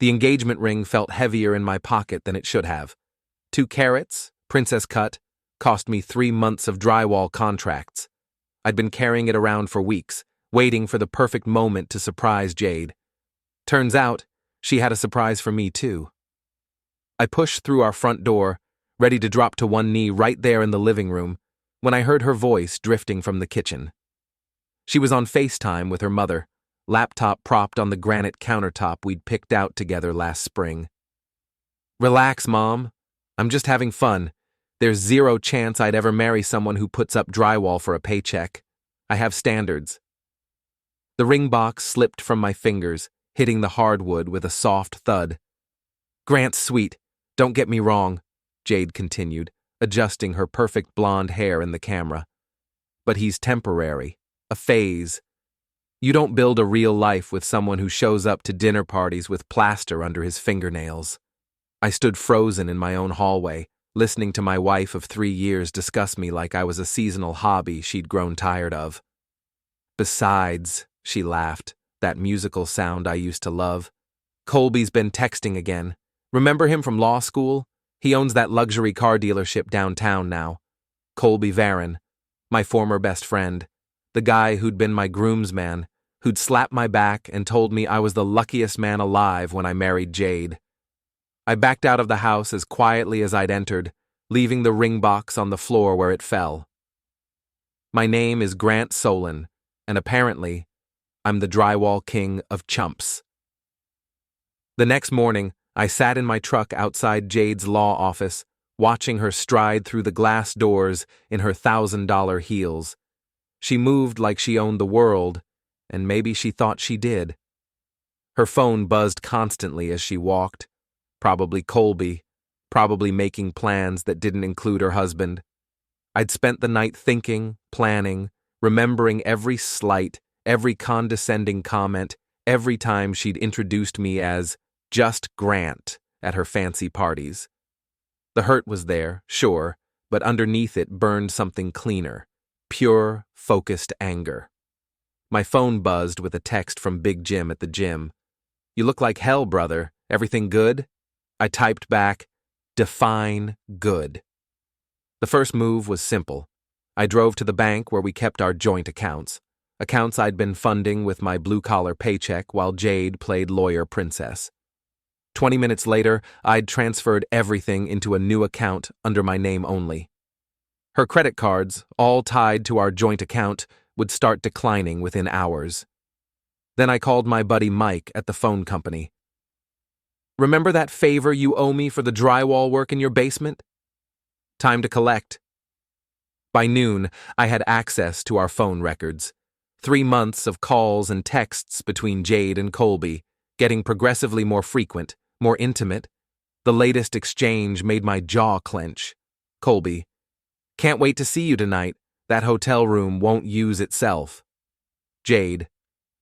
The engagement ring felt heavier in my pocket than it should have. 2 carats, princess cut, cost me 3 months of drywall contracts. I'd been carrying it around for weeks, waiting for the perfect moment to surprise Jade. Turns out, she had a surprise for me too. I pushed through our front door, ready to drop to one knee right there in the living room, when I heard her voice drifting from the kitchen. She was on FaceTime with her mother, laptop propped on the granite countertop we'd picked out together last spring. "Relax, Mom. I'm just having fun. There's 0 chance I'd ever marry someone who puts up drywall for a paycheck. I have standards." The ring box slipped from my fingers, hitting the hardwood with a soft thud. "Grant's sweet, don't get me wrong," Jade continued, adjusting her perfect blonde hair in the camera. "But he's temporary, a phase. You don't build a real life with someone who shows up to dinner parties with plaster under his fingernails." I stood frozen in my own hallway, listening to my wife of 3 years discuss me like I was a seasonal hobby she'd grown tired of. "Besides," she laughed, that musical sound I used to love, "Colby's been texting again. Remember him from law school? He owns that luxury car dealership downtown now. Colby Varon, my former best friend, the guy who'd been my groomsman, who'd slapped my back and told me I was the luckiest man alive when I married Jade." I backed out of the house as quietly as I'd entered, leaving the ring box on the floor where it fell. My name is Grant Solen, and apparently, I'm the Drywall King of chumps. The next morning, I sat in my truck outside Jade's law office, watching her stride through the glass doors in her $1,000 heels. She moved like she owned the world, and maybe she thought she did. Her phone buzzed constantly as she walked. Probably Colby, probably making plans that didn't include her husband. I'd spent the night thinking, planning, remembering every slight, every condescending comment, every time she'd introduced me as just Grant at her fancy parties. The hurt was there, sure, but underneath it burned something cleaner, pure, focused anger. My phone buzzed with a text from Big Jim at the gym. "You look like hell, brother. Everything good?" I typed back, "Define good." The first move was simple. I drove to the bank where we kept our joint accounts I'd been funding with my blue-collar paycheck while Jade played lawyer princess. 20 minutes later, I'd transferred everything into a new account under my name only. Her credit cards, all tied to our joint account, would start declining within hours. Then I called my buddy Mike at the phone company. "Remember that favor you owe me for the drywall work in your basement? Time to collect." By noon, I had access to our phone records. 3 months of calls and texts between Jade and Colby, getting progressively more frequent, more intimate. The latest exchange made my jaw clench. Colby, "Can't wait to see you tonight. That hotel room won't use itself." Jade,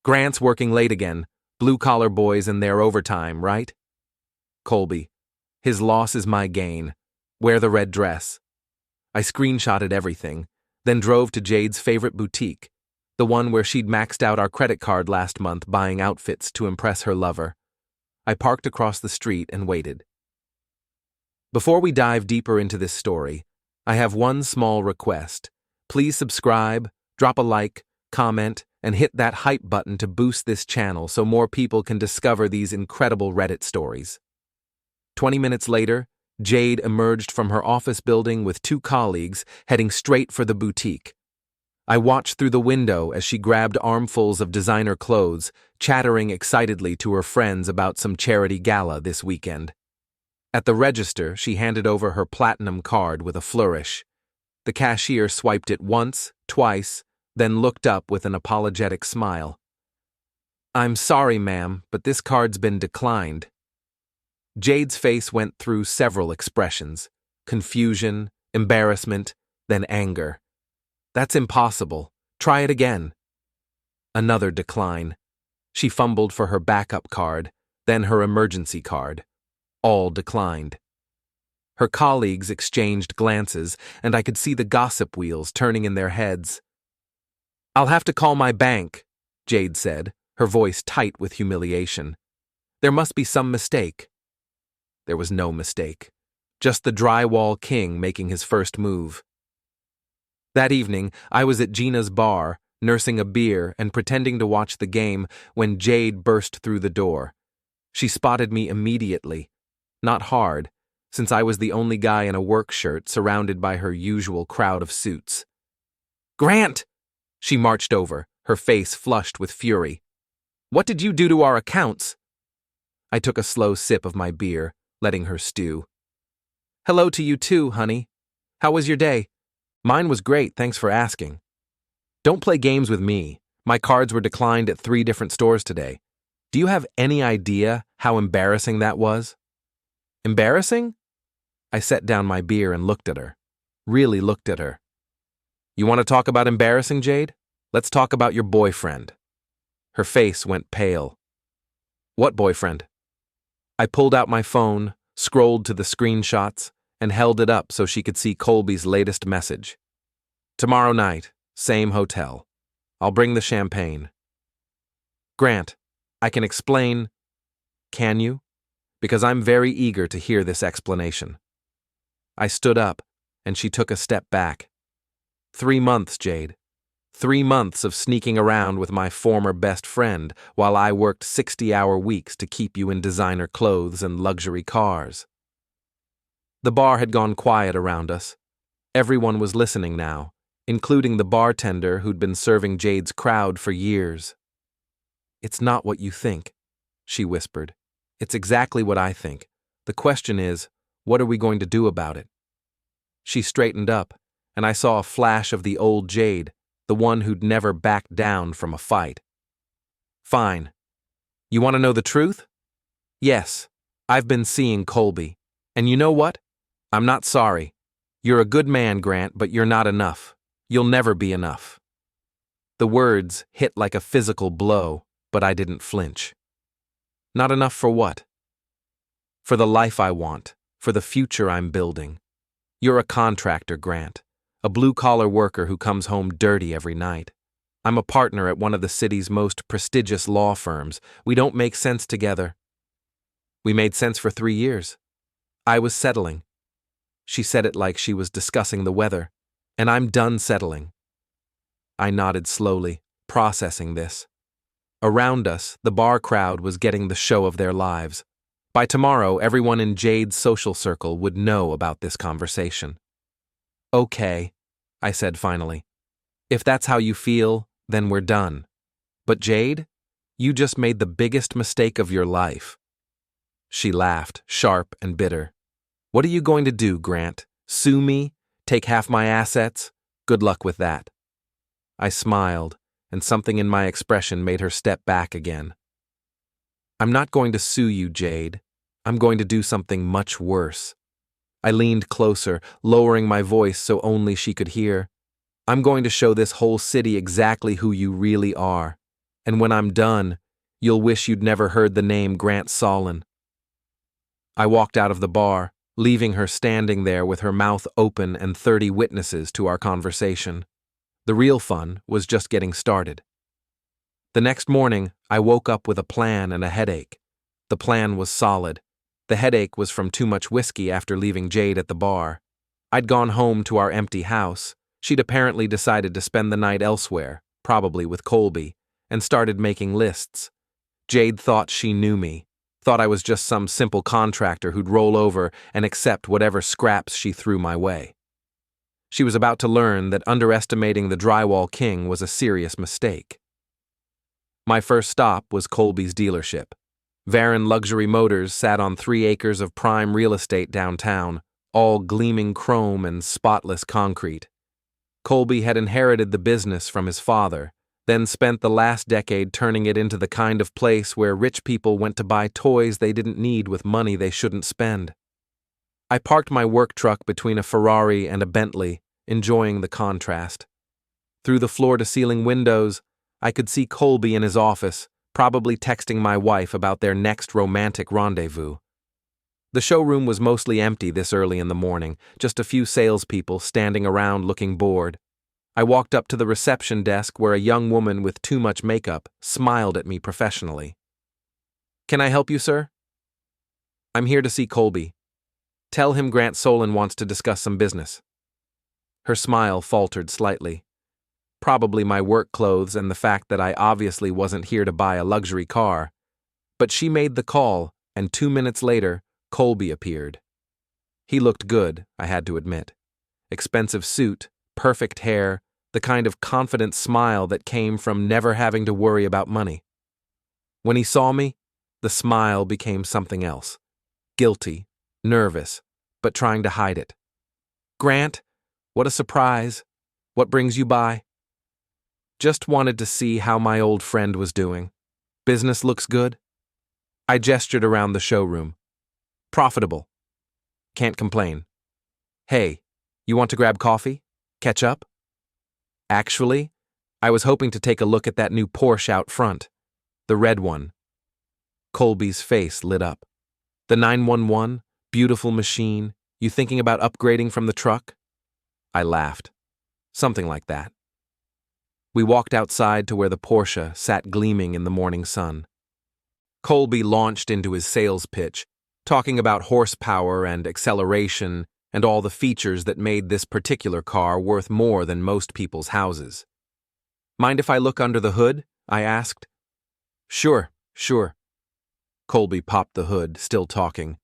"Grant's working late again. Blue-collar boys and their overtime, right?" Colby, "His loss is my gain. Wear the red dress." I screenshotted everything, then drove to Jade's favorite boutique, the one where she'd maxed out our credit card last month buying outfits to impress her lover. I parked across the street and waited. Before we dive deeper into this story, I have one small request. Please subscribe, drop a like, comment, and hit that hype button to boost this channel so more people can discover these incredible Reddit stories. 20 minutes later, Jade emerged from her office building with 2 colleagues heading straight for the boutique. I watched through the window as she grabbed armfuls of designer clothes, chattering excitedly to her friends about some charity gala this weekend. At the register, she handed over her platinum card with a flourish. The cashier swiped it once, twice, then looked up with an apologetic smile. "I'm sorry, ma'am, but this card's been declined." Jade's face went through several expressions: confusion, embarrassment, then anger. "That's impossible. Try it again." Another decline. She fumbled for her backup card, then her emergency card. All declined. Her colleagues exchanged glances, and I could see the gossip wheels turning in their heads. "I'll have to call my bank," Jade said, her voice tight with humiliation. There must be some mistake. There was no mistake. Just the Drywall King making his first move. That evening, I was at Gina's bar, nursing a beer and pretending to watch the game when Jade burst through the door. She spotted me immediately. Not hard, since I was the only guy in a work shirt surrounded by her usual crowd of suits. "Grant!" She marched over, her face flushed with fury. "What did you do to our accounts?" I took a slow sip of my beer, letting her stew. "Hello to you too, honey. How was your day?" "Mine was great, thanks for asking." "Don't play games with me. My cards were declined at 3 different stores today. Do you have any idea how embarrassing that was?" "Embarrassing?" I set down my beer and looked at her. Really looked at her. "You want to talk about embarrassing, Jade? Let's talk about your boyfriend." Her face went pale. "What boyfriend?" I pulled out my phone, scrolled to the screenshots, and held it up so she could see Colby's latest message. "Tomorrow night, same hotel. I'll bring the champagne." "Grant, I can explain." "Can you? Because I'm very eager to hear this explanation." I stood up, and she took a step back. 3 months, Jade. 3 months of sneaking around with my former best friend while I worked 60-hour weeks to keep you in designer clothes and luxury cars. The bar had gone quiet around us. Everyone was listening now, including the bartender who'd been serving Jade's crowd for years. "It's not what you think," she whispered. "It's exactly what I think. The question is, what are we going to do about it?" She straightened up, and I saw a flash of the old Jade, the one who'd never backed down from a fight. "Fine. You want to know the truth?" "Yes, I've been seeing Colby. And you know what? I'm not sorry. You're a good man, Grant, but you're not enough. You'll never be enough." The words hit like a physical blow, but I didn't flinch. "Not enough for what?" "For the life I want, for the future I'm building. You're a contractor, Grant, a blue-collar worker who comes home dirty every night. I'm a partner at one of the city's most prestigious law firms. We don't make sense together." "We made sense for 3 years. I was settling." She said it like she was discussing the weather. "And I'm done settling." I nodded slowly, processing this. Around us, the bar crowd was getting the show of their lives. By tomorrow, everyone in Jade's social circle would know about this conversation. "Okay," I said finally. "If that's how you feel, then we're done. But Jade, you just made the biggest mistake of your life." She laughed, sharp and bitter. "What are you going to do, Grant? Sue me? Take half my assets? Good luck with that." I smiled, and something in my expression made her step back again. "I'm not going to sue you, Jade. I'm going to do something much worse." I leaned closer, lowering my voice so only she could hear. "I'm going to show this whole city exactly who you really are. And when I'm done, you'll wish you'd never heard the name Grant Solen." I walked out of the bar, leaving her standing there with her mouth open and 30 witnesses to our conversation. The real fun was just getting started. The next morning, I woke up with a plan and a headache. The plan was solid. The headache was from too much whiskey after leaving Jade at the bar. I'd gone home to our empty house. She'd apparently decided to spend the night elsewhere, probably with Colby, and started making lists. Jade thought she knew me, thought I was just some simple contractor who'd roll over and accept whatever scraps she threw my way. She was about to learn that underestimating the Drywall King was a serious mistake. My first stop was Colby's dealership. Varon Luxury Motors sat on 3 acres of prime real estate downtown, all gleaming chrome and spotless concrete. Colby had inherited the business from his father, then spent the last decade turning it into the kind of place where rich people went to buy toys they didn't need with money they shouldn't spend. I parked my work truck between a Ferrari and a Bentley, enjoying the contrast. Through the floor-to-ceiling windows, I could see Colby in his office, probably texting my wife about their next romantic rendezvous. The showroom was mostly empty this early in the morning, just a few salespeople standing around looking bored. I walked up to the reception desk where a young woman with too much makeup smiled at me professionally. Can I help you, sir? I'm here to see Colby. Tell him Grant Solen wants to discuss some business. Her smile faltered slightly. Probably my work clothes and the fact that I obviously wasn't here to buy a luxury car. But she made the call, and 2 minutes later, Colby appeared. He looked good, I had to admit. Expensive suit, perfect hair, the kind of confident smile that came from never having to worry about money. When he saw me, the smile became something else. Guilty, nervous, but trying to hide it. Grant, what a surprise. What brings you by? Just wanted to see how my old friend was doing. Business looks good? I gestured around the showroom. Profitable. Can't complain. Hey, you want to grab coffee? Catch up? Actually, I was hoping to take a look at that new Porsche out front. The red one. Colby's face lit up. The 911, beautiful machine. You thinking about upgrading from the truck? I laughed. Something like that. We walked outside to where the Porsche sat gleaming in the morning sun. Colby launched into his sales pitch, talking about horsepower and acceleration and all the features that made this particular car worth more than most people's houses. Mind if I look under the hood? I asked. Sure. Colby popped the hood, still talking.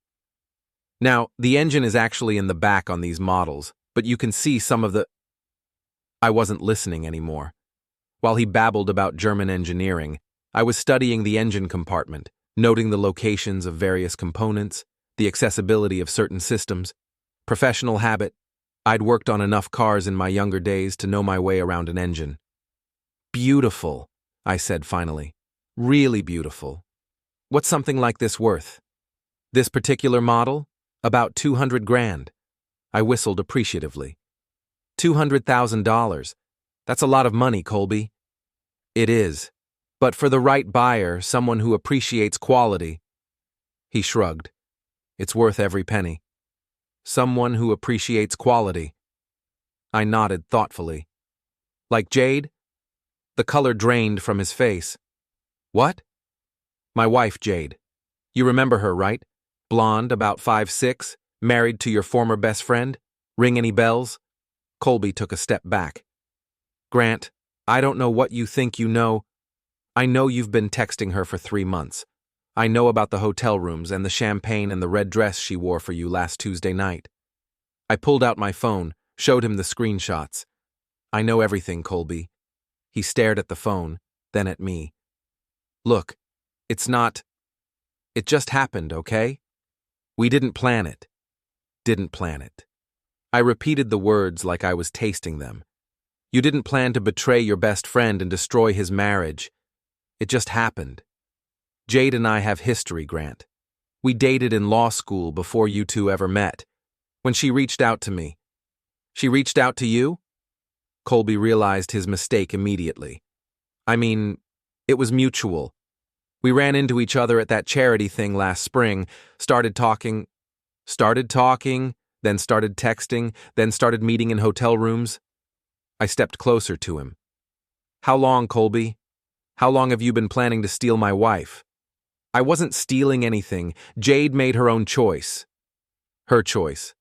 Now, the engine is actually in the back on these models, but you can see some of the... I wasn't listening anymore. While he babbled about German engineering, I was studying the engine compartment, noting the locations of various components, the accessibility of certain systems. Professional habit. I'd worked on enough cars in my younger days to know my way around an engine. Beautiful, I said finally. Really beautiful. What's something like this worth? This particular model? About $200,000. I whistled appreciatively. $200,000. That's a lot of money, Colby. It is. But for the right buyer, someone who appreciates quality. He shrugged. It's worth every penny. Someone who appreciates quality. I nodded thoughtfully. Like Jade? The color drained from his face. What? My wife, Jade. You remember her, right? Blonde, about 5'6", married to your former best friend? Ring any bells? Colby took a step back. Grant, I don't know what you think you know. I know you've been texting her for 3 months. I know about the hotel rooms and the champagne and the red dress she wore for you last Tuesday night. I pulled out my phone, showed him the screenshots. I know everything, Colby. He stared at the phone, then at me. Look, it's not... It just happened, okay? We didn't plan it. Didn't plan it. I repeated the words like I was tasting them. You didn't plan to betray your best friend and destroy his marriage. It just happened. Jade and I have history, Grant. We dated in law school before you two ever met. When she reached out to me. She reached out to you? Colby realized his mistake immediately. I mean, it was mutual. We ran into each other at that charity thing last spring, started talking, then started texting, then started meeting in hotel rooms. I stepped closer to him. How long, Colby? How long have you been planning to steal my wife? I wasn't stealing anything. Jade made her own choice. Her choice.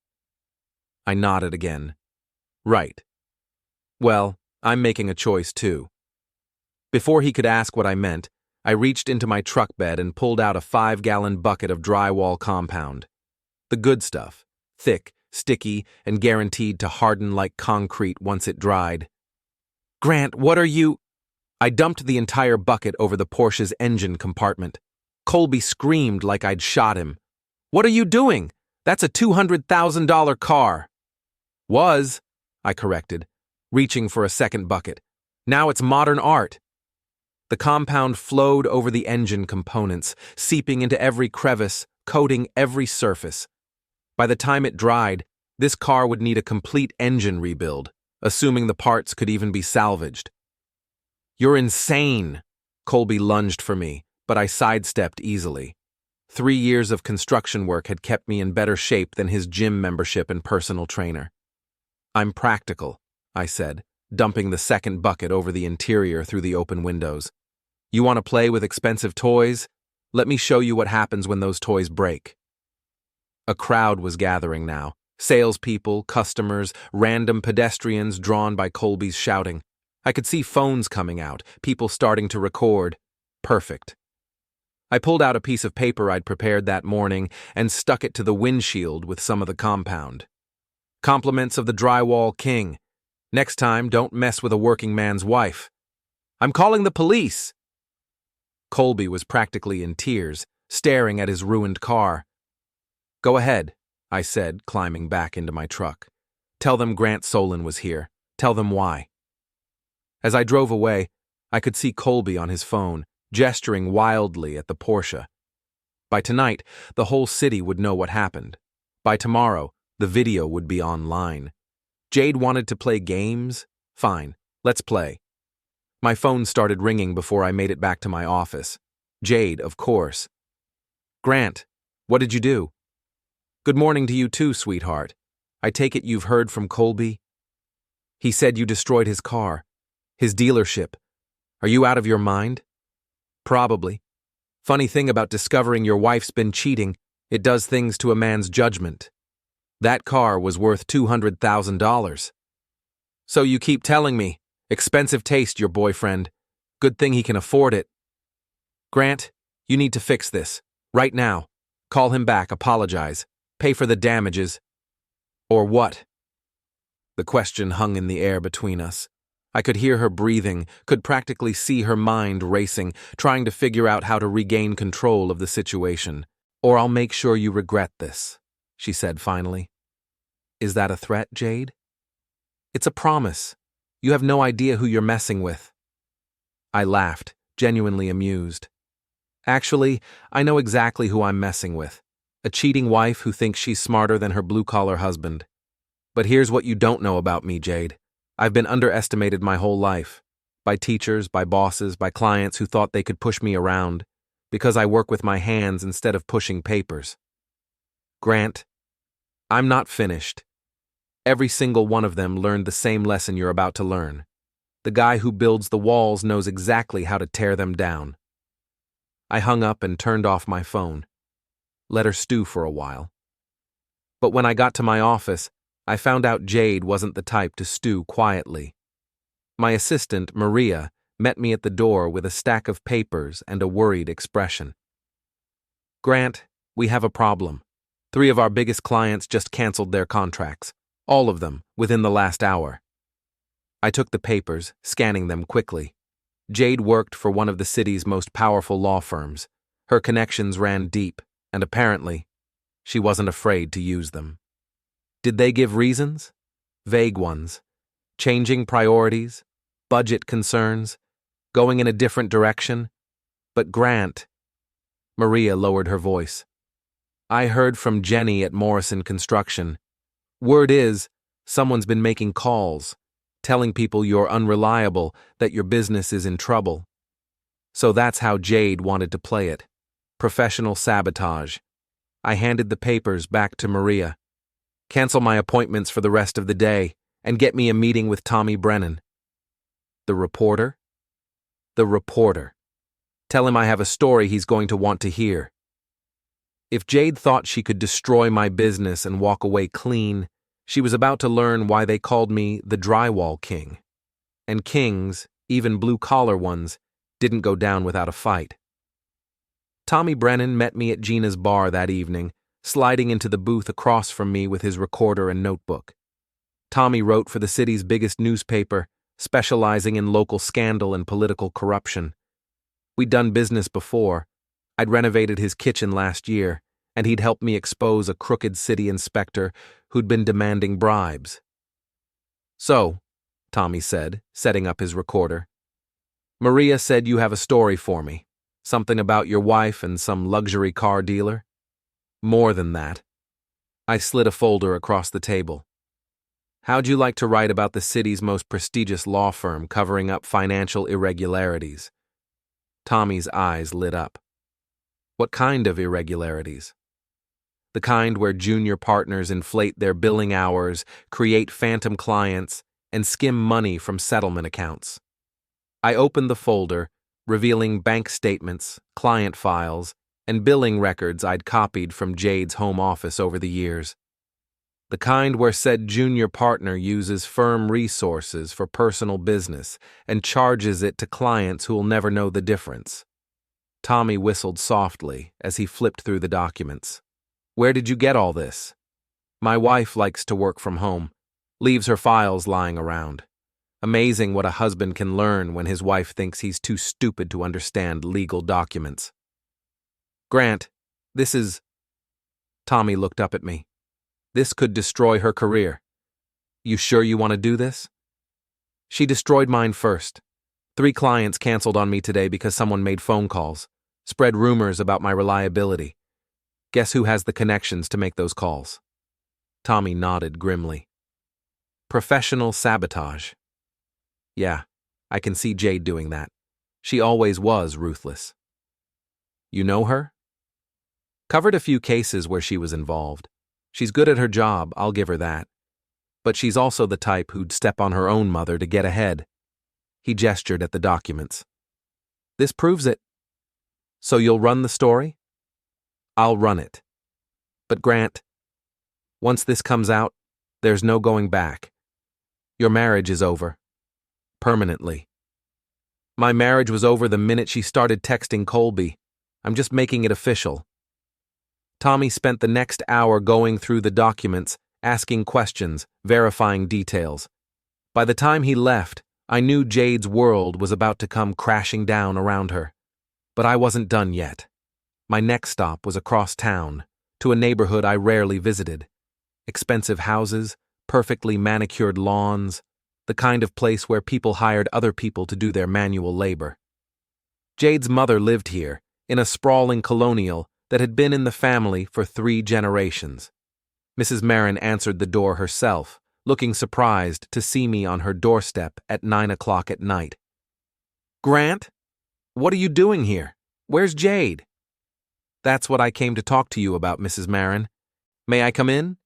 I nodded again. Right. Well, I'm making a choice too. Before he could ask what I meant, I reached into my truck bed and pulled out a 5-gallon bucket of drywall compound. The good stuff, thick, sticky, and guaranteed to harden like concrete once it dried. Grant, what are you... I dumped the entire bucket over the Porsche's engine compartment. Colby screamed like I'd shot him. What are you doing? That's a $200,000 car. Was, I corrected, reaching for a second bucket. Now it's modern art. The compound flowed over the engine components, seeping into every crevice, coating every surface. By the time it dried, this car would need a complete engine rebuild, assuming the parts could even be salvaged. You're insane, Colby lunged for me, but I sidestepped easily. 3 years of construction work had kept me in better shape than his gym membership and personal trainer. I'm practical, I said, dumping the second bucket over the interior through the open windows. You want to play with expensive toys? Let me show you what happens when those toys break. A crowd was gathering now. Salespeople, customers, random pedestrians drawn by Colby's shouting. I could see phones coming out, people starting to record. Perfect. I pulled out a piece of paper I'd prepared that morning and stuck it to the windshield with some of the compound. Compliments of the Drywall King. Next time, don't mess with a working man's wife. I'm calling the police. Colby was practically in tears, staring at his ruined car. Go ahead, I said, climbing back into my truck. Tell them Grant Solen was here. Tell them why. As I drove away, I could see Colby on his phone, gesturing wildly at the Porsche. By tonight, the whole city would know what happened. By tomorrow, the video would be online. Jade wanted to play games? Fine, let's play. My phone started ringing before I made it back to my office. Jade, of course. Grant, what did you do? Good morning to you too, sweetheart. I take it you've heard from Colby? He said you destroyed his car, his dealership. Are you out of your mind? Probably. Funny thing about discovering your wife's been cheating, it does things to a man's judgment. That car was worth $200,000. So you keep telling me, expensive taste, your boyfriend. Good thing he can afford it. Grant, you need to fix this. Right now. Call him back, apologize. Pay for the damages. Or what? The question hung in the air between us. I could hear her breathing, could practically see her mind racing, trying to figure out how to regain control of the situation. Or I'll make sure you regret this, she said finally. Is that a threat, Jade? It's a promise. You have no idea who you're messing with. I laughed, genuinely amused. Actually, I know exactly who I'm messing with. A cheating wife who thinks she's smarter than her blue-collar husband. But here's what you don't know about me, Jade. I've been underestimated my whole life. By teachers, by bosses, by clients who thought they could push me around, because I work with my hands instead of pushing papers. Grant, I'm not finished. Every single one of them learned the same lesson you're about to learn. The guy who builds the walls knows exactly how to tear them down. I hung up and turned off my phone. Let her stew for a while. But when I got to my office, I found out Jade wasn't the type to stew quietly. My assistant, Maria, met me at the door with a stack of papers and a worried expression. Grant, we have a problem. 3 of our biggest clients just canceled their contracts. All of them, within the last hour. I took the papers, scanning them quickly. Jade worked for one of the city's most powerful law firms. Her connections ran deep, and apparently, she wasn't afraid to use them. Did they give reasons? Vague ones. Changing priorities, budget concerns, going in a different direction. But Grant, Maria lowered her voice. I heard from Jenny at Morrison Construction. Word is, someone's been making calls, telling people you're unreliable, that your business is in trouble. So that's how Jade wanted to play it. Professional sabotage. I handed the papers back to Maria. Cancel my appointments for the rest of the day and get me a meeting with Tommy Brennan. The reporter? The reporter. Tell him I have a story he's going to want to hear. If Jade thought she could destroy my business and walk away clean, she was about to learn why they called me the Drywall King. And kings, even blue-collar ones, didn't go down without a fight. Tommy Brennan met me at Gina's bar that evening, sliding into the booth across from me with his recorder and notebook. Tommy wrote for the city's biggest newspaper, specializing in local scandal and political corruption. We'd done business before. I'd renovated his kitchen last year, and he'd helped me expose a crooked city inspector who'd been demanding bribes. So, Tommy said, setting up his recorder, Maria said you have a story for me. Something about your wife and some luxury car dealer? More than that. I slid a folder across the table. How'd you like to write about the city's most prestigious law firm covering up financial irregularities? Tommy's eyes lit up. What kind of irregularities? The kind where junior partners inflate their billing hours, create phantom clients, and skim money from settlement accounts. I opened the folder, revealing bank statements, client files, and billing records I'd copied from Jade's home office over the years. The kind where said junior partner uses firm resources for personal business and charges it to clients who'll never know the difference. Tommy whistled softly as he flipped through the documents. Where did you get all this? My wife likes to work from home, leaves her files lying around. Amazing what a husband can learn when his wife thinks he's too stupid to understand legal documents. Grant, this is... Tommy looked up at me. This could destroy her career. You sure you want to do this? She destroyed mine first. 3 clients canceled on me today because someone made phone calls, spread rumors about my reliability. Guess who has the connections to make those calls? Tommy nodded grimly. Professional sabotage. Yeah, I can see Jade doing that. She always was ruthless. You know her? Covered a few cases where she was involved. She's good at her job, I'll give her that. But she's also the type who'd step on her own mother to get ahead. He gestured at the documents. This proves it. So you'll run the story? I'll run it. But Grant, once this comes out, there's no going back. Your marriage is over. Permanently. My marriage was over the minute she started texting Colby. I'm just making it official. Tommy spent the next hour going through the documents, asking questions, verifying details. By the time he left, I knew Jade's world was about to come crashing down around her. But I wasn't done yet. My next stop was across town, to a neighborhood I rarely visited. Expensive houses, perfectly manicured lawns, the kind of place where people hired other people to do their manual labor. Jade's mother lived here, in a sprawling colonial that had been in the family for 3 generations. Mrs. Marin answered the door herself, looking surprised to see me on her doorstep at 9 o'clock at night. Grant? What are you doing here? Where's Jade? That's what I came to talk to you about, Mrs. Marin. May I come in?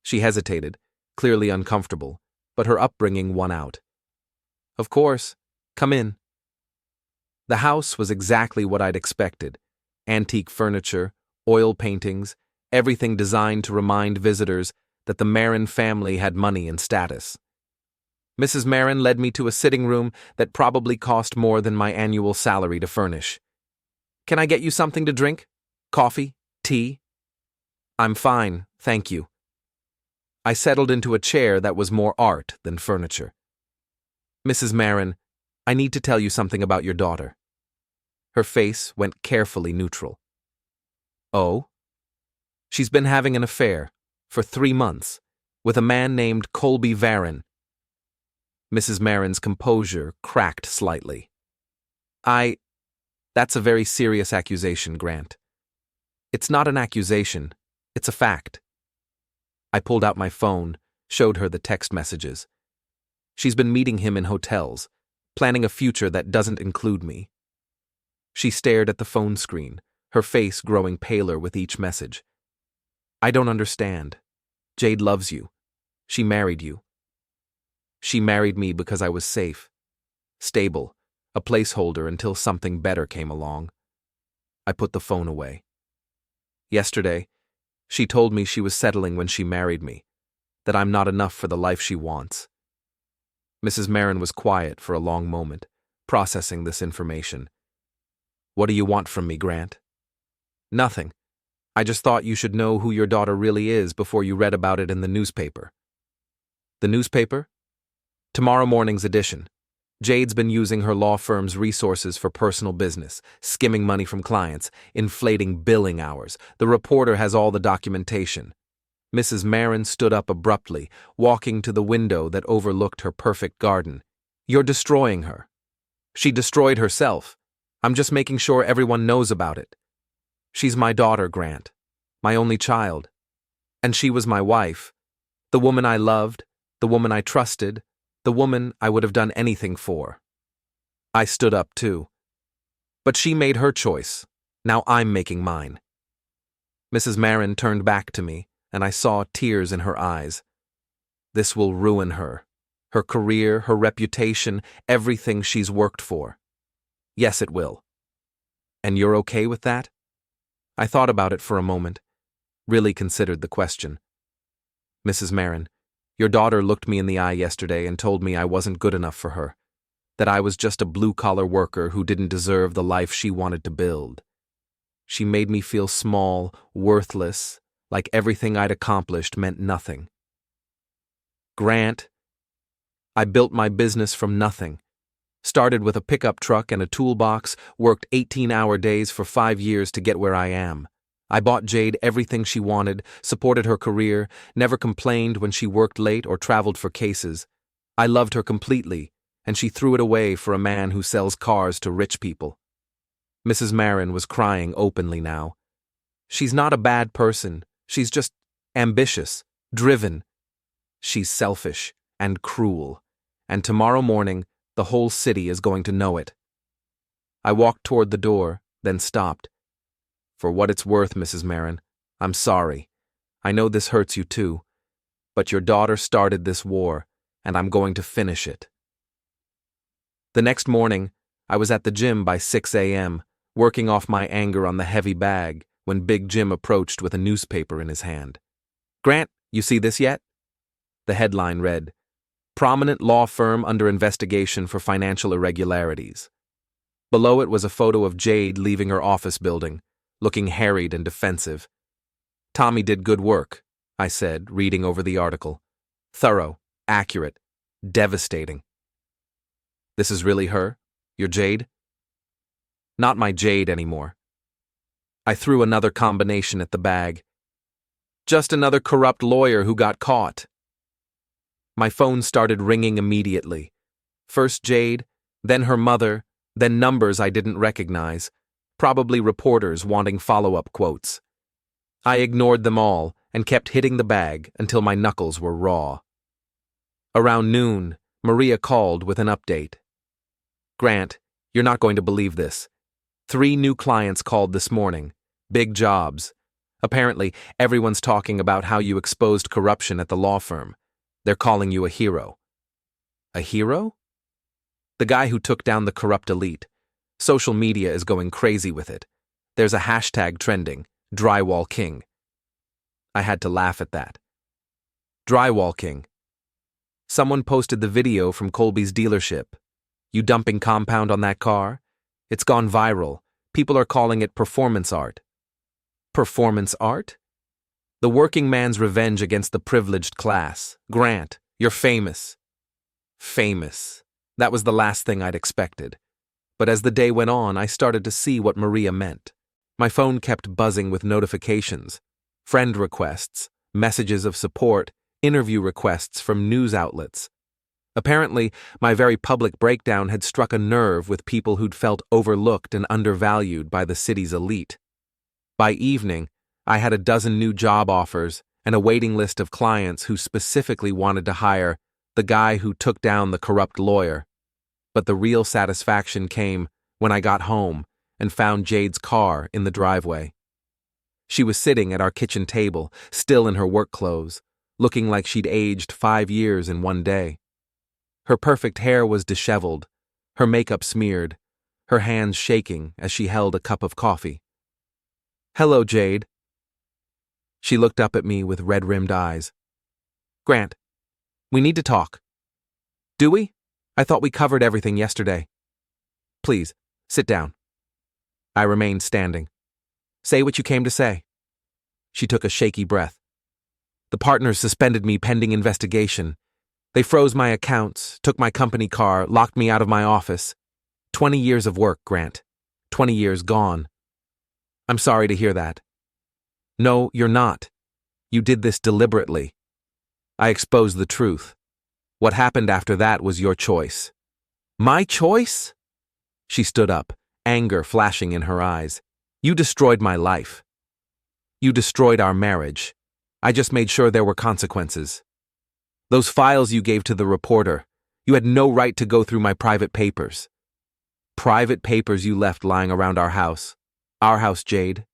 She hesitated, clearly uncomfortable, but her upbringing won out. Of course, come in. The house was exactly what I'd expected. Antique furniture, oil paintings, everything designed to remind visitors that the Marin family had money and status. Mrs. Marin led me to a sitting room that probably cost more than my annual salary to furnish. Can I get you something to drink? Coffee? Tea? I'm fine, thank you. I settled into a chair that was more art than furniture. Mrs. Marin, I need to tell you something about your daughter. Her face went carefully neutral. Oh? She's been having an affair, for 3 months, with a man named Colby Varon. Mrs. Marin's composure cracked slightly. That's a very serious accusation, Grant. It's not an accusation, it's a fact. I pulled out my phone, showed her the text messages. She's been meeting him in hotels, planning a future that doesn't include me. She stared at the phone screen, her face growing paler with each message. I don't understand. Jade loves you. She married you. She married me because I was safe, stable, a placeholder until something better came along. I put the phone away. Yesterday, she told me she was settling when she married me, that I'm not enough for the life she wants. Mrs. Marin was quiet for a long moment, processing this information. What do you want from me, Grant? Nothing. I just thought you should know who your daughter really is before you read about it in the newspaper. The newspaper? Tomorrow morning's edition. Jade's been using her law firm's resources for personal business, skimming money from clients, inflating billing hours. The reporter has all the documentation. Mrs. Marin stood up abruptly, walking to the window that overlooked her perfect garden. You're destroying her. She destroyed herself. I'm just making sure everyone knows about it. She's my daughter, Grant, my only child. And she was my wife, the woman I loved, the woman I trusted, the woman I would have done anything for. I stood up too. But she made her choice. Now I'm making mine. Mrs. Marin turned back to me, and I saw tears in her eyes. This will ruin her. Her career, her reputation, everything she's worked for. Yes, it will. And you're okay with that? I thought about it for a moment, really considered the question. Mrs. Marin, your daughter looked me in the eye yesterday and told me I wasn't good enough for her, that I was just a blue-collar worker who didn't deserve the life she wanted to build. She made me feel small, worthless, like everything I'd accomplished meant nothing. Grant, I built my business from nothing. Started with a pickup truck and a toolbox, worked 18-hour days for 5 years to get where I am. I bought Jade everything she wanted, supported her career, never complained when she worked late or traveled for cases. I loved her completely, and she threw it away for a man who sells cars to rich people. Mrs. Marin was crying openly now. She's not a bad person. She's just ambitious, driven. She's selfish and cruel, and tomorrow morning, the whole city is going to know it. I walked toward the door, then stopped. For what it's worth, Mrs. Marin, I'm sorry. I know this hurts you too, but your daughter started this war, and I'm going to finish it. The next morning, I was at the gym by 6 a.m., working off my anger on the heavy bag when Big Jim approached with a newspaper in his hand. Grant, you see this yet? The headline read, Prominent law firm under investigation for financial irregularities. Below it was a photo of Jade leaving her office building, looking harried and defensive. Tommy did good work, I said, reading over the article. Thorough, accurate, devastating. This is really her? Your Jade? Not my Jade anymore. I threw another combination at the bag. Just another corrupt lawyer who got caught. My phone started ringing immediately. First Jade, then her mother, then numbers I didn't recognize, probably reporters wanting follow-up quotes. I ignored them all and kept hitting the bag until my knuckles were raw. Around noon, Maria called with an update. Grant, you're not going to believe this. 3 new clients called this morning. Big jobs. Apparently, everyone's talking about how you exposed corruption at the law firm. They're calling you a hero. A hero? The guy who took down the corrupt elite. Social media is going crazy with it. There's a hashtag trending, Drywall King. I had to laugh at that. Drywall King. Someone posted the video from Colby's dealership. You dumping compound on that car? It's gone viral. People are calling it performance art. Performance art? The working man's revenge against the privileged class. Grant, you're famous. Famous. That was the last thing I'd expected. But as the day went on, I started to see what Maria meant. My phone kept buzzing with notifications, friend requests, messages of support, interview requests from news outlets. Apparently, my very public breakdown had struck a nerve with people who'd felt overlooked and undervalued by the city's elite. By evening, I had a dozen new job offers and a waiting list of clients who specifically wanted to hire the guy who took down the corrupt lawyer. But the real satisfaction came when I got home and found Jade's car in the driveway. She was sitting at our kitchen table, still in her work clothes, looking like she'd aged 5 years in one day. Her perfect hair was disheveled, her makeup smeared, her hands shaking as she held a cup of coffee. Hello, Jade. She looked up at me with red-rimmed eyes. Grant, we need to talk. Do we? I thought we covered everything yesterday. Please, sit down. I remained standing. Say what you came to say. She took a shaky breath. The partners suspended me pending investigation. They froze my accounts, took my company car, locked me out of my office. 20 years of work, Grant. 20 years gone. I'm sorry to hear that. No, you're not. You did this deliberately. I exposed the truth. What happened after that was your choice. My choice? She stood up, anger flashing in her eyes. You destroyed my life. You destroyed our marriage. I just made sure there were consequences. Those files you gave to the reporter, you had no right to go through my private papers. Private papers you left lying around our house. Our house, Jade.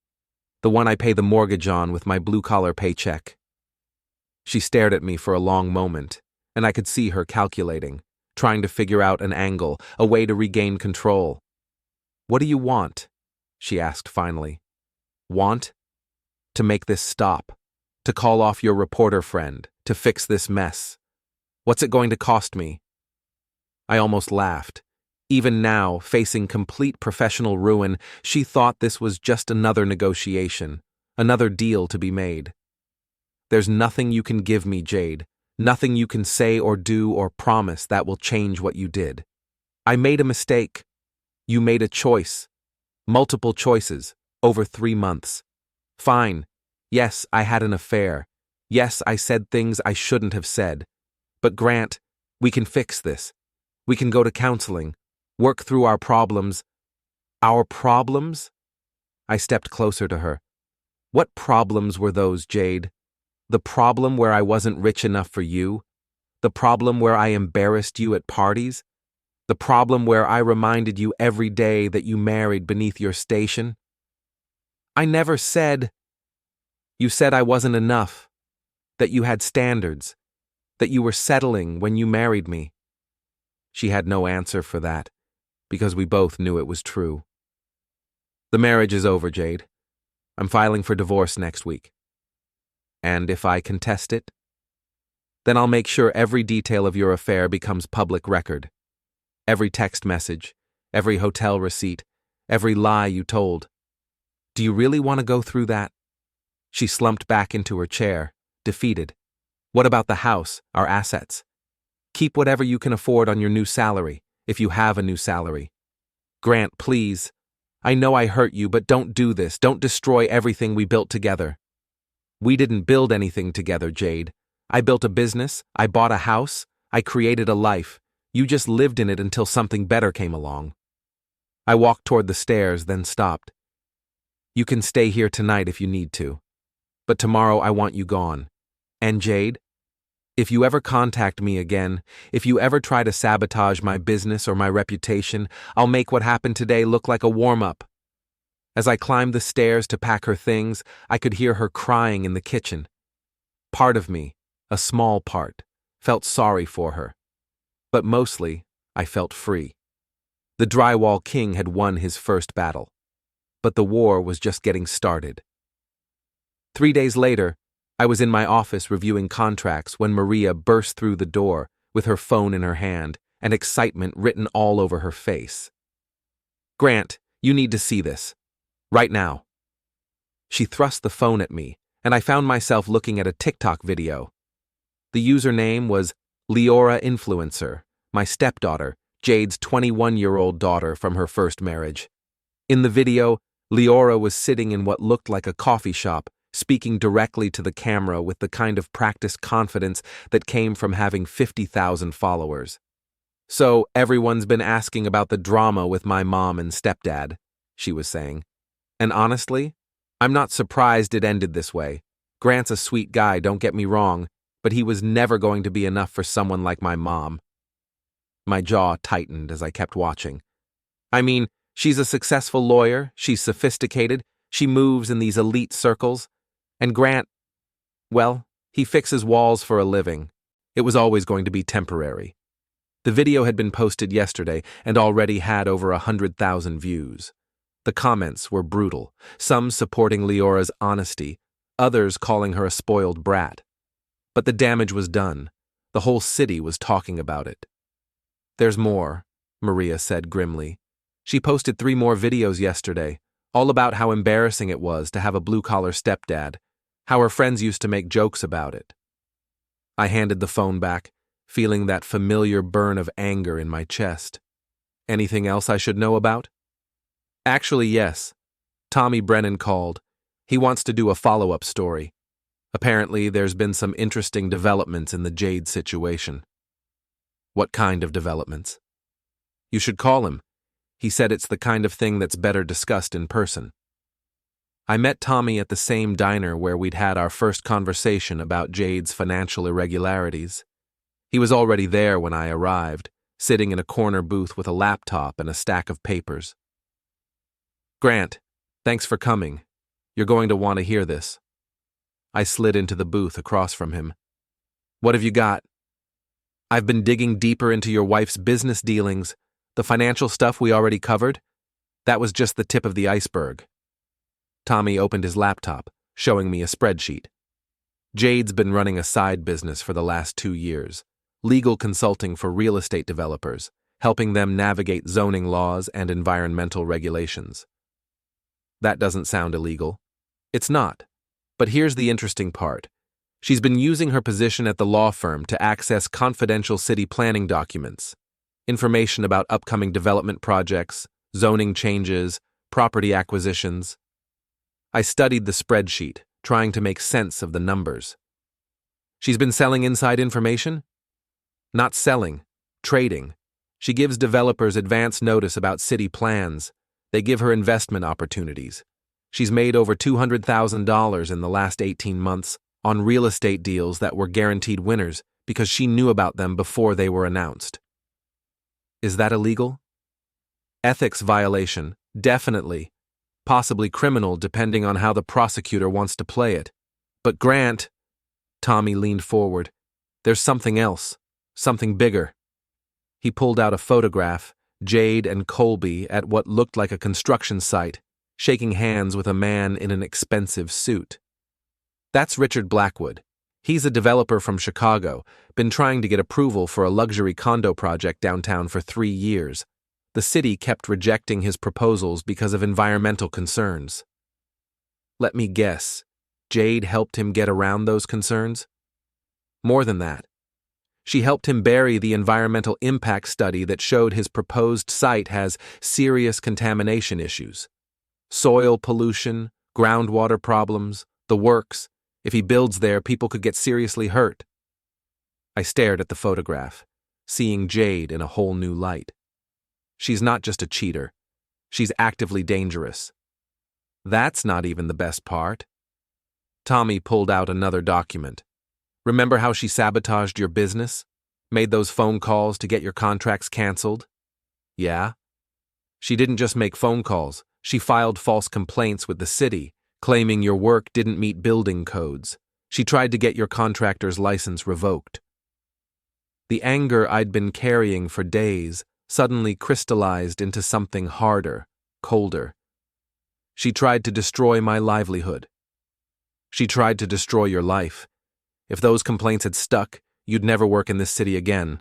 The one I pay the mortgage on with my blue-collar paycheck. She stared at me for a long moment, and I could see her calculating, trying to figure out an angle, a way to regain control. What do you want? She asked finally. Want? To make this stop. To call off your reporter friend. To fix this mess. What's it going to cost me? I almost laughed. Even now, facing complete professional ruin, she thought this was just another negotiation, another deal to be made. There's nothing you can give me, Jade. Nothing you can say or do or promise that will change what you did. I made a mistake. You made a choice. Multiple choices, over 3 months. Fine. Yes, I had an affair. Yes, I said things I shouldn't have said. But Grant, we can fix this. We can go to counseling, work through our problems. Our problems? I stepped closer to her. What problems were those, Jade? The problem where I wasn't rich enough for you? The problem where I embarrassed you at parties? The problem where I reminded you every day that you married beneath your station? I never said. You said I wasn't enough, that you had standards, that you were settling when you married me. She had no answer for that, because we both knew it was true. The marriage is over, Jade. I'm filing for divorce next week. And if I contest it, then I'll make sure every detail of your affair becomes public record. Every text message, every hotel receipt, every lie you told. Do you really want to go through that? She slumped back into her chair, defeated. What about the house, our assets? Keep whatever you can afford on your new salary, if you have a new salary. Grant, please. I know I hurt you, but don't do this. Don't destroy everything we built together. We didn't build anything together, Jade. I built a business, I bought a house, I created a life. You just lived in it until something better came along. I walked toward the stairs, then stopped. You can stay here tonight if you need to. But tomorrow I want you gone. And Jade, if you ever contact me again, if you ever try to sabotage my business or my reputation, I'll make what happened today look like a warm-up. As I climbed the stairs to pack her things, I could hear her crying in the kitchen. Part of me, a small part, felt sorry for her. But mostly, I felt free. The Drywall King had won his first battle. But the war was just getting started. 3 days later, I was in my office reviewing contracts when Maria burst through the door with her phone in her hand and excitement written all over her face. Grant, you need to see this. Right now. She thrust the phone at me, and I found myself looking at a TikTok video. The username was Leora Influencer, my stepdaughter, Jade's 21-year-old daughter from her first marriage. In the video, Leora was sitting in what looked like a coffee shop, speaking directly to the camera with the kind of practiced confidence that came from having 50,000 followers. So, everyone's been asking about the drama with my mom and stepdad, she was saying. And honestly, I'm not surprised it ended this way. Grant's a sweet guy, don't get me wrong, but he was never going to be enough for someone like my mom. My jaw tightened as I kept watching. I mean, she's a successful lawyer, she's sophisticated, she moves in these elite circles. And Grant, well, he fixes walls for a living. It was always going to be temporary. The video had been posted yesterday and already had over 100,000 views. The comments were brutal, some supporting Leora's honesty, others calling her a spoiled brat. But the damage was done. The whole city was talking about it. There's more, Maria said grimly. She posted 3 more videos yesterday, all about how embarrassing it was to have a blue-collar stepdad, how her friends used to make jokes about it. I handed the phone back, feeling that familiar burn of anger in my chest. Anything else I should know about? Actually, yes. Tommy Brennan called. He wants to do a follow-up story. Apparently, there's been some interesting developments in the Jade situation. What kind of developments? You should call him. He said it's the kind of thing that's better discussed in person. I met Tommy at the same diner where we'd had our first conversation about Jade's financial irregularities. He was already there when I arrived, sitting in a corner booth with a laptop and a stack of papers. Grant, thanks for coming. You're going to want to hear this. I slid into the booth across from him. What have you got? I've been digging deeper into your wife's business dealings. The financial stuff we already covered? That was just the tip of the iceberg. Tommy opened his laptop, showing me a spreadsheet. Jade's been running a side business for the last 2 years, legal consulting for real estate developers, helping them navigate zoning laws and environmental regulations. That doesn't sound illegal. It's not. But here's the interesting part. She's been using her position at the law firm to access confidential city planning documents, information about upcoming development projects, zoning changes, property acquisitions. I studied the spreadsheet, trying to make sense of the numbers. She's been selling inside information? Not selling, trading. She gives developers advance notice about city plans. They give her investment opportunities. She's made over $200,000 in the last 18 months on real estate deals that were guaranteed winners because she knew about them before they were announced. Is that illegal? Ethics violation, definitely. Possibly criminal depending on how the prosecutor wants to play it. But Grant, Tommy leaned forward. There's something else, something bigger. He pulled out a photograph, Jade and Colby at what looked like a construction site, shaking hands with a man in an expensive suit. That's Richard Blackwood. He's a developer from Chicago, been trying to get approval for a luxury condo project downtown for 3 years. The city kept rejecting his proposals because of environmental concerns. Let me guess, Jade helped him get around those concerns? More than that. She helped him bury the environmental impact study that showed his proposed site has serious contamination issues. Soil pollution, groundwater problems, the works. If he builds there, people could get seriously hurt. I stared at the photograph, seeing Jade in a whole new light. She's not just a cheater. She's actively dangerous. That's not even the best part. Tommy pulled out another document. Remember how she sabotaged your business? Made those phone calls to get your contracts canceled? Yeah. She didn't just make phone calls. She filed false complaints with the city, claiming your work didn't meet building codes. She tried to get your contractor's license revoked. The anger I'd been carrying for days suddenly crystallized into something harder, colder. She tried to destroy my livelihood. She tried to destroy your life. If those complaints had stuck, you'd never work in this city again.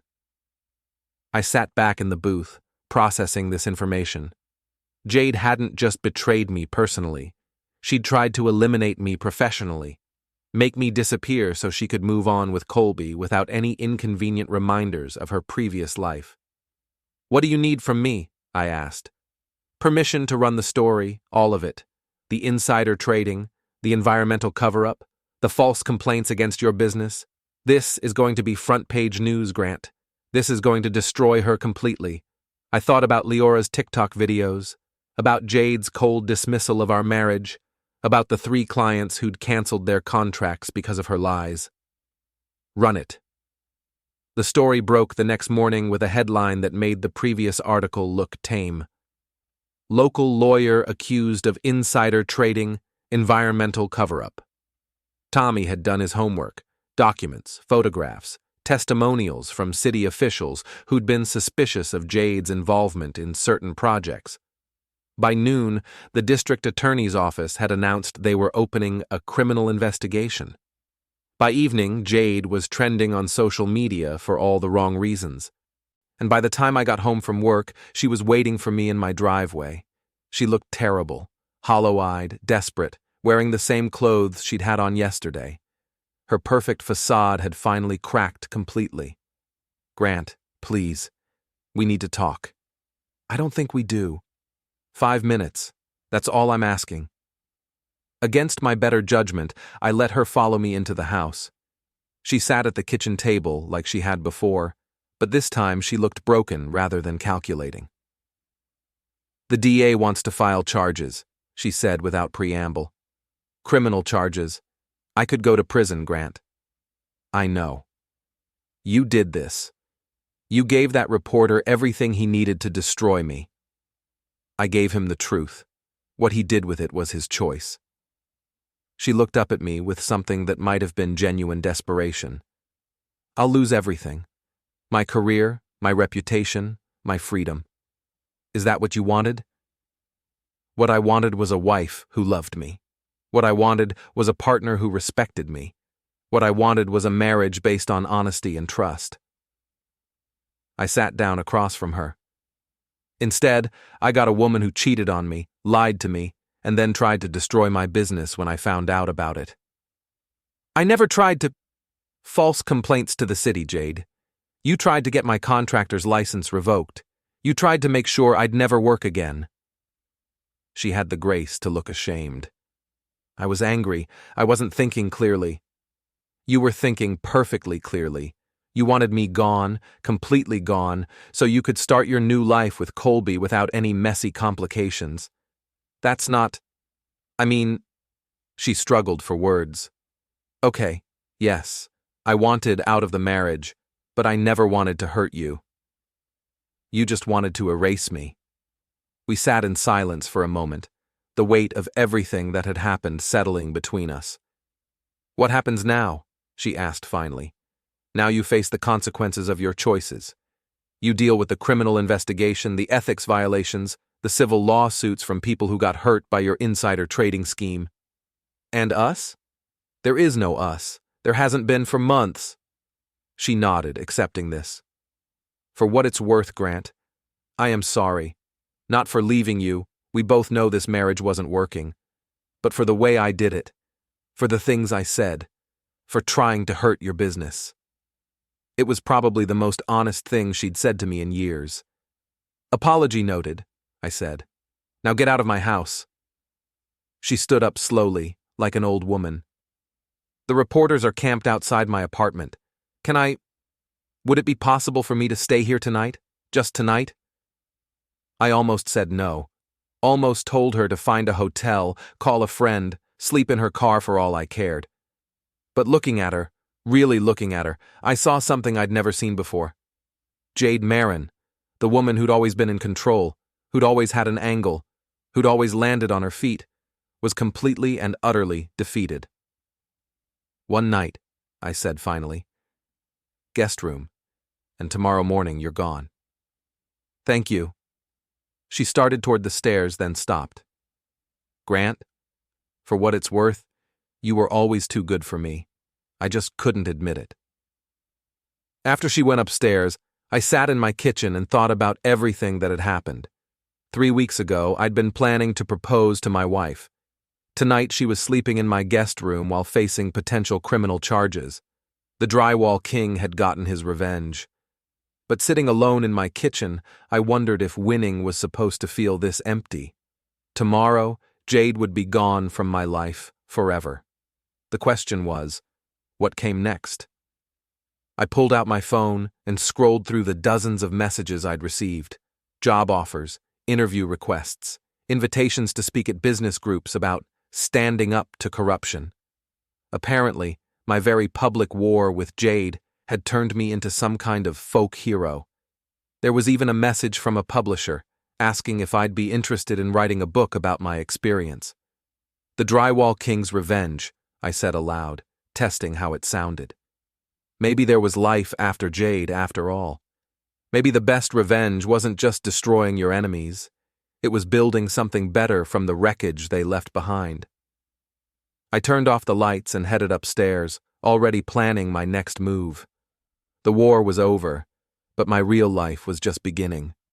I sat back in the booth, processing this information. Jade hadn't just betrayed me personally. She'd tried to eliminate me professionally, make me disappear so she could move on with Colby without any inconvenient reminders of her previous life. What do you need from me? I asked. Permission to run the story, all of it. The insider trading, the environmental cover-up, the false complaints against your business. This is going to be front-page news, Grant. This is going to destroy her completely. I thought about Leora's TikTok videos, about Jade's cold dismissal of our marriage, about the 3 clients who'd canceled their contracts because of her lies. Run it. The story broke the next morning with a headline that made the previous article look tame. Local lawyer accused of insider trading, environmental cover-up. Tommy had done his homework, documents, photographs, testimonials from city officials who'd been suspicious of Jade's involvement in certain projects. By noon, the district attorney's office had announced they were opening a criminal investigation. By evening, Jade was trending on social media for all the wrong reasons. And by the time I got home from work, she was waiting for me in my driveway. She looked terrible, hollow-eyed, desperate, wearing the same clothes she'd had on yesterday. Her perfect facade had finally cracked completely. Grant, please, we need to talk. I don't think we do. 5 minutes. That's all I'm asking. Against my better judgment, I let her follow me into the house. She sat at the kitchen table like she had before, but this time she looked broken rather than calculating. The DA wants to file charges, she said without preamble. Criminal charges. I could go to prison, Grant. I know. You did this. You gave that reporter everything he needed to destroy me. I gave him the truth. What he did with it was his choice. She looked up at me with something that might have been genuine desperation. I'll lose everything. My career, my reputation, my freedom. Is that what you wanted? What I wanted was a wife who loved me. What I wanted was a partner who respected me. What I wanted was a marriage based on honesty and trust. I sat down across from her. Instead, I got a woman who cheated on me, lied to me, and then tried to destroy my business when I found out about it. I never tried to... False complaints to the city, Jade. You tried to get my contractor's license revoked. You tried to make sure I'd never work again. She had the grace to look ashamed. I was angry. I wasn't thinking clearly. You were thinking perfectly clearly. You wanted me gone, completely gone, so you could start your new life with Colby without any messy complications. That's not... She struggled for words. Okay, yes, I wanted out of the marriage, but I never wanted to hurt you. You just wanted to erase me. We sat in silence for a moment, the weight of everything that had happened settling between us. What happens now? She asked finally. Now you face the consequences of your choices. You deal with the criminal investigation, the ethics violations, the civil lawsuits from people who got hurt by your insider trading scheme. And us? There is no us. There hasn't been for months. She nodded, accepting this. For what it's worth, Grant, I am sorry. Not for leaving you, we both know this marriage wasn't working, but for the way I did it, for the things I said, for trying to hurt your business. It was probably the most honest thing she'd said to me in years. Apology noted, I said. Now get out of my house. She stood up slowly, like an old woman. The reporters are camped outside my apartment. Would it be possible for me to stay here tonight? Just tonight? I almost said no. Almost told her to find a hotel, call a friend, sleep in her car for all I cared. But looking at her, really looking at her, I saw something I'd never seen before. Jade Marin, the woman who'd always been in control, who'd always had an angle, who'd always landed on her feet, was completely and utterly defeated. One night, I said finally. Guest room, and tomorrow morning you're gone. Thank you. She started toward the stairs, then stopped. Grant, for what it's worth, you were always too good for me. I just couldn't admit it. After she went upstairs, I sat in my kitchen and thought about everything that had happened. 3 weeks ago, I'd been planning to propose to my wife. Tonight, she was sleeping in my guest room while facing potential criminal charges. The Drywall King had gotten his revenge. But sitting alone in my kitchen, I wondered if winning was supposed to feel this empty. Tomorrow, Jade would be gone from my life forever. The question was, what came next? I pulled out my phone and scrolled through the dozens of messages I'd received. Job offers, interview requests, invitations to speak at business groups about standing up to corruption. Apparently, my very public war with Jade had turned me into some kind of folk hero. There was even a message from a publisher asking if I'd be interested in writing a book about my experience. The Drywall King's revenge, I said aloud, testing how it sounded. Maybe there was life after Jade after all. Maybe the best revenge wasn't just destroying your enemies. It was building something better from the wreckage they left behind. I turned off the lights and headed upstairs, already planning my next move. The war was over, but my real life was just beginning.